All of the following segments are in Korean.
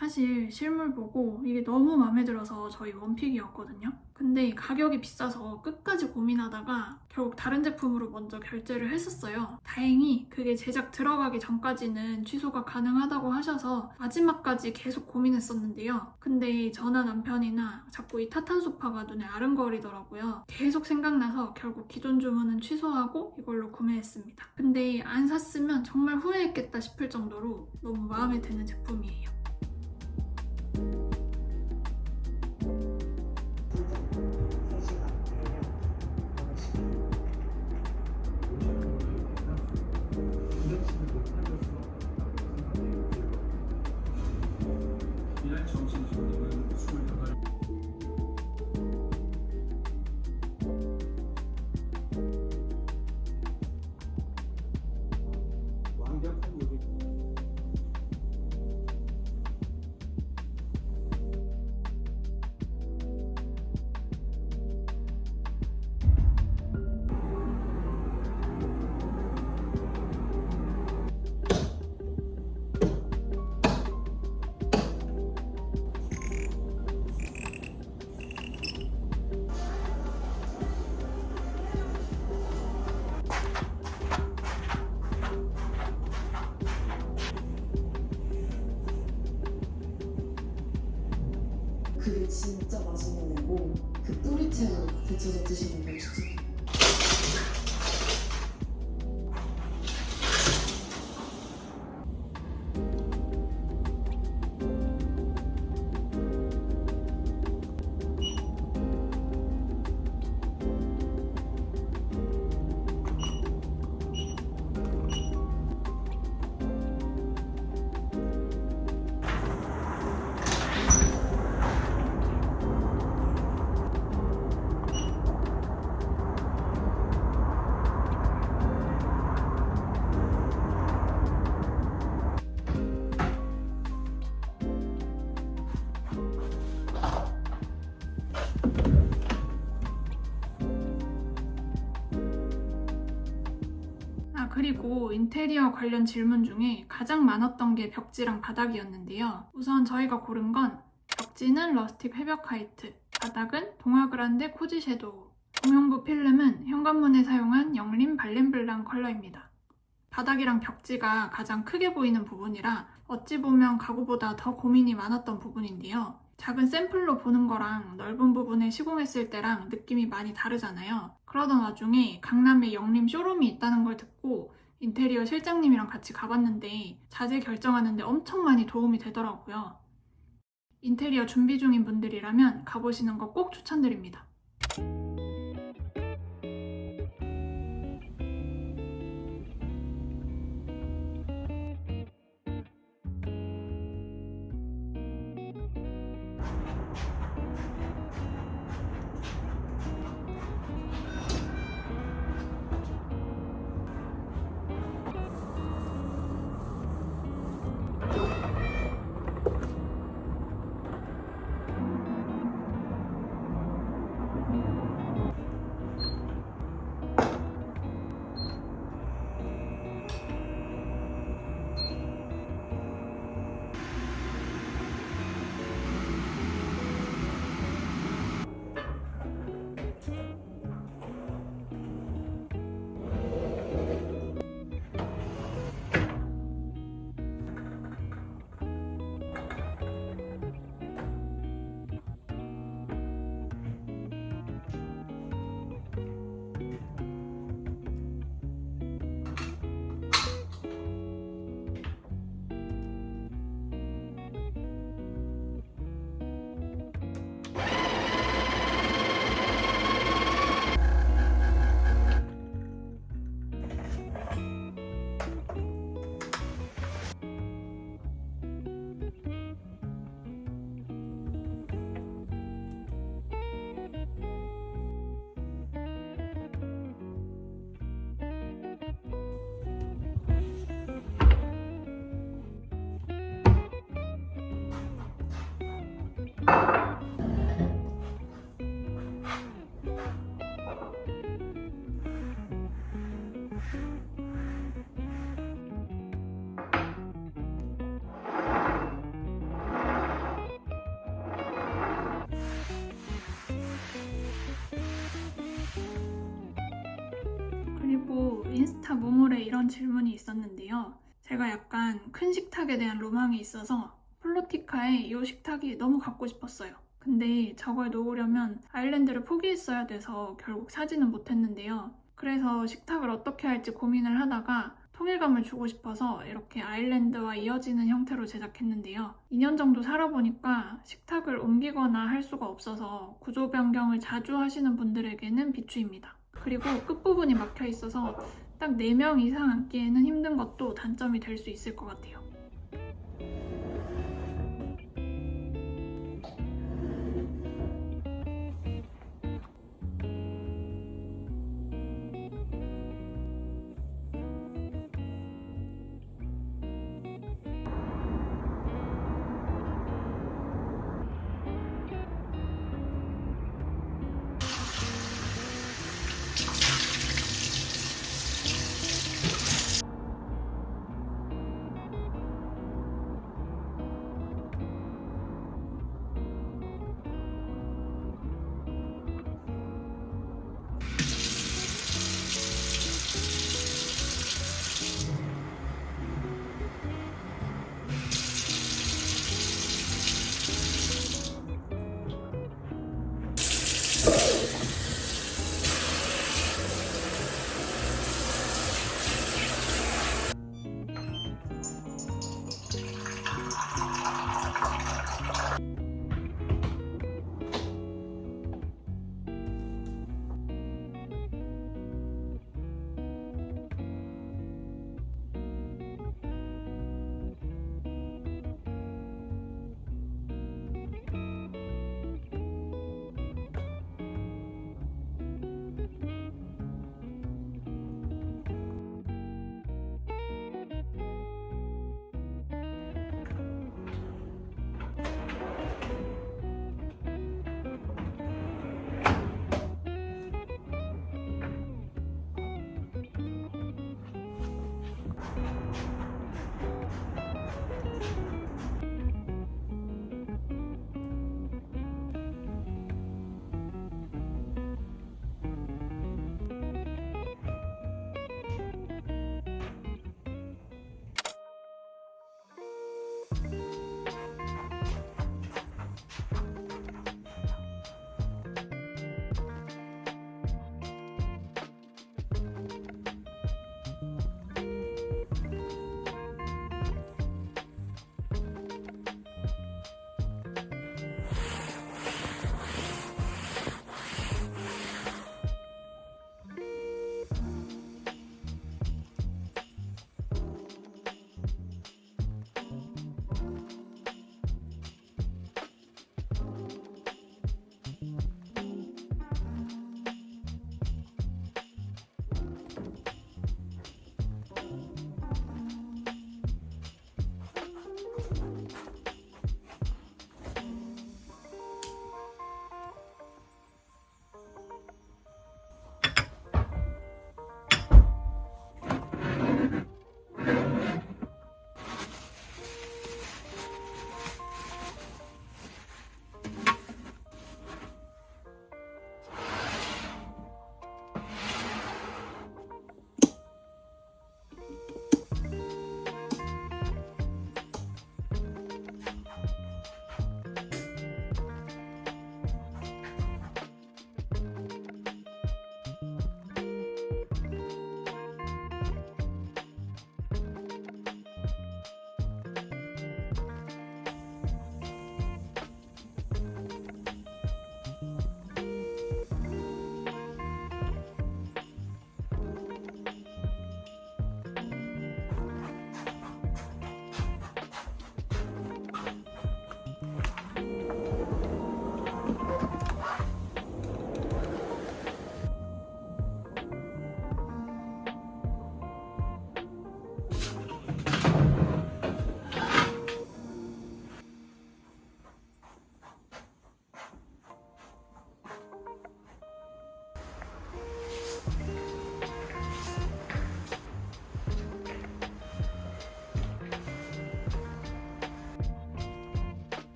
사실 실물 보고 이게 너무 마음에 들어서 저희 원픽이었거든요. 근데 가격이 비싸서 끝까지 고민하다가 결국 다른 제품으로 먼저 결제를 했었어요. 다행히 그게 제작 들어가기 전까지는 취소가 가능하다고 하셔서 마지막까지 계속 고민했었는데요. 근데 저나 남편이나 자꾸 이 타탄 소파가 눈에 아른거리더라고요. 계속 생각나서 결국 기존 주문은 취소하고 이걸로 구매했습니다. 근데 안 샀으면 정말 후회했겠다 싶을 정도로 너무 마음에 드는 제품이에요. 이날 점심 손님은 28. 완벽한 요리. 그게 진짜 맛있는 애고 그 뿌리채로 데쳐서 드시는 게 진짜 그리고 인테리어 관련 질문 중에 가장 많았던 게 벽지랑 바닥이었는데요. 우선 저희가 고른 건 벽지는 러스틱 회벽 화이트, 바닥은 동아그란데 코지 섀도우, 조명부 필름은 현관문에 사용한 영림 발렌블랑 컬러입니다. 바닥이랑 벽지가 가장 크게 보이는 부분이라 어찌 보면 가구보다 더 고민이 많았던 부분인데요. 작은 샘플로 보는 거랑 넓은 부분에 시공했을 때랑 느낌이 많이 다르잖아요. 그러던 와중에 강남에 영림 쇼룸이 있다는 걸 듣고 인테리어 실장님이랑 같이 가봤는데 자재 결정하는데 엄청 많이 도움이 되더라고요. 인테리어 준비 중인 분들이라면 가보시는 거 꼭 추천드립니다. 있었는데요. 제가 약간 큰 식탁에 대한 로망이 있어서 플로티카의 이 식탁이 너무 갖고 싶었어요. 근데 저걸 놓으려면 아일랜드를 포기했어야 돼서 결국 사지는 못했는데요. 그래서 식탁을 어떻게 할지 고민을 하다가 통일감을 주고 싶어서 이렇게 아일랜드와 이어지는 형태로 제작했는데요. 2년 정도 살아보니까 식탁을 옮기거나 할 수가 없어서 구조 변경을 자주 하시는 분들에게는 비추입니다. 그리고 끝부분이 막혀 있어서 딱 4명 이상 앉기에는 힘든 것도 단점이 될 수 있을 것 같아요.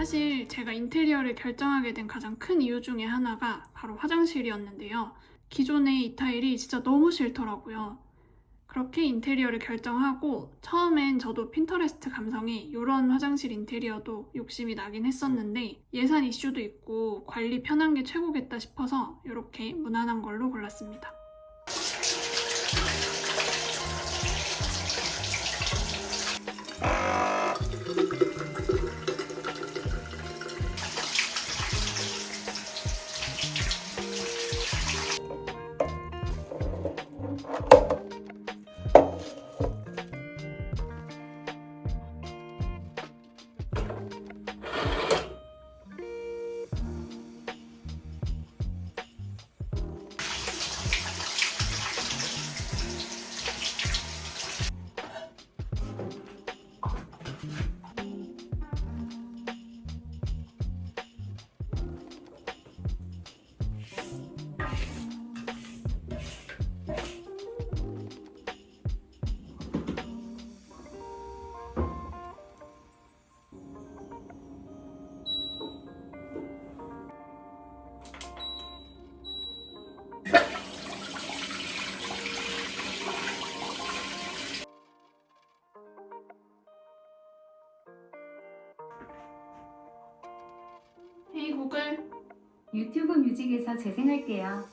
사실 제가 인테리어를 결정하게 된 가장 큰 이유 중에 하나가 바로 화장실이었는데요. 기존의 이 타일이 진짜 너무 싫더라고요. 그렇게 인테리어를 결정하고 처음엔 저도 핀터레스트 감성에 이런 화장실 인테리어도 욕심이 나긴 했었는데 예산 이슈도 있고 관리 편한 게 최고겠다 싶어서 이렇게 무난한 걸로 골랐습니다. 헤이 구글. 유튜브 뮤직에서 재생할게요.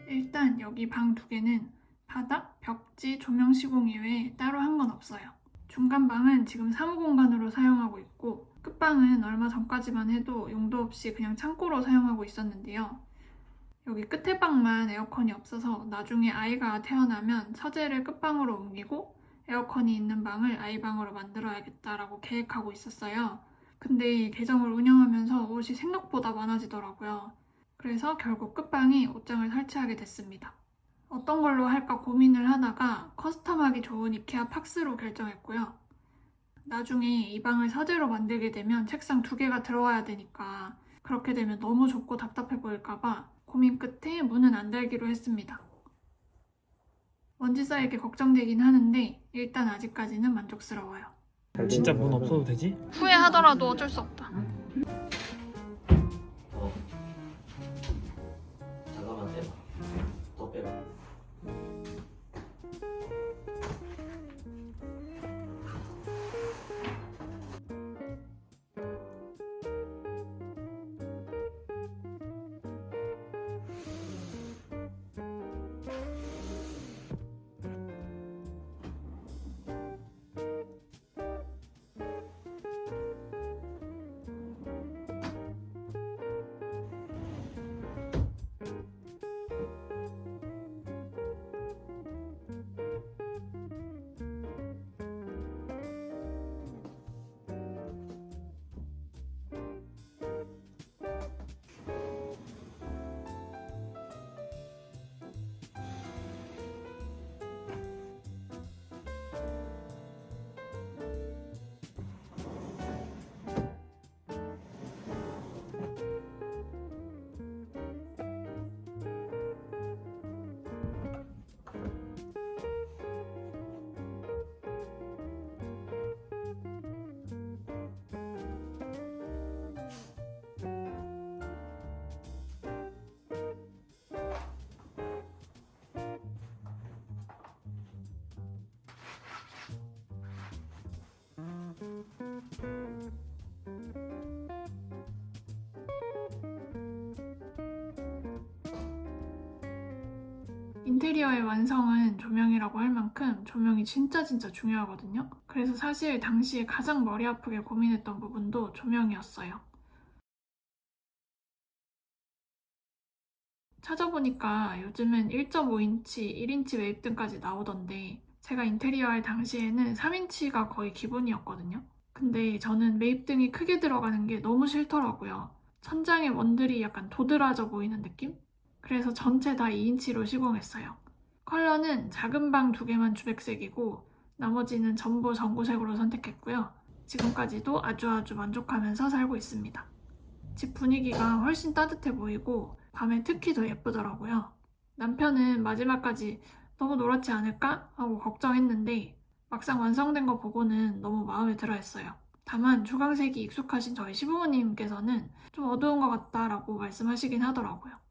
일단 여기 방 두 개는 바닥, 벽지, 조명 시공 이외에 따로 한 건 없어요. 중간 방은 지금 사무공간으로 사용하고 있고 끝방은 얼마 전까지만 해도 용도 없이 그냥 창고로 사용하고 있었는데요. 여기 끝에 방만 에어컨이 없어서 나중에 아이가 태어나면 서재를 끝방으로 옮기고 에어컨이 있는 방을 아이 방으로 만들어야겠다라고 계획하고 있었어요. 근데 이 계정을 운영하면서 옷이 생각보다 많아지더라고요. 그래서 결국 끝방에 옷장을 설치하게 됐습니다. 어떤 걸로 할까 고민을 하다가 커스텀하기 좋은 이케아 박스로 결정했고요. 나중에 이 방을 서재로 만들게 되면 책상 두 개가 들어와야 되니까 그렇게 되면 너무 좁고 답답해 보일까봐 고민 끝에 문은 안 달기로 했습니다. 먼지 쌓이게 걱정되긴 하는데 일단 아직까지는 만족스러워요. 진짜 문 없어도 되지? 후회하더라도 어쩔 수 없다. 잠깐만 빼봐. 더 빼봐. 인테리어의 완성은 조명이라고 할 만큼 조명이 진짜 중요하거든요. 그래서 사실 당시에 가장 머리 아프게 고민했던 부분도 조명이었어요. 찾아보니까 요즘은 1.5인치, 1인치 매입등까지 나오던데 제가 인테리어 할 당시에는 3인치가 거의 기본이었거든요. 근데 저는 매입등이 크게 들어가는 게 너무 싫더라고요. 천장의 원들이 약간 도드라져 보이는 느낌? 그래서 전체 다 2인치로 시공했어요. 컬러는 작은 방 2개만 주백색이고 나머지는 전부 전구색으로 선택했고요. 지금까지도 아주 만족하면서 살고 있습니다. 집 분위기가 훨씬 따뜻해 보이고 밤에 특히 더 예쁘더라고요. 남편은 마지막까지 너무 노랗지 않을까? 하고 걱정했는데 막상 완성된 거 보고는 너무 마음에 들어 했어요. 다만 주광색이 익숙하신 저희 시부모님께서는 좀 어두운 것 같다라고 말씀하시긴 하더라고요.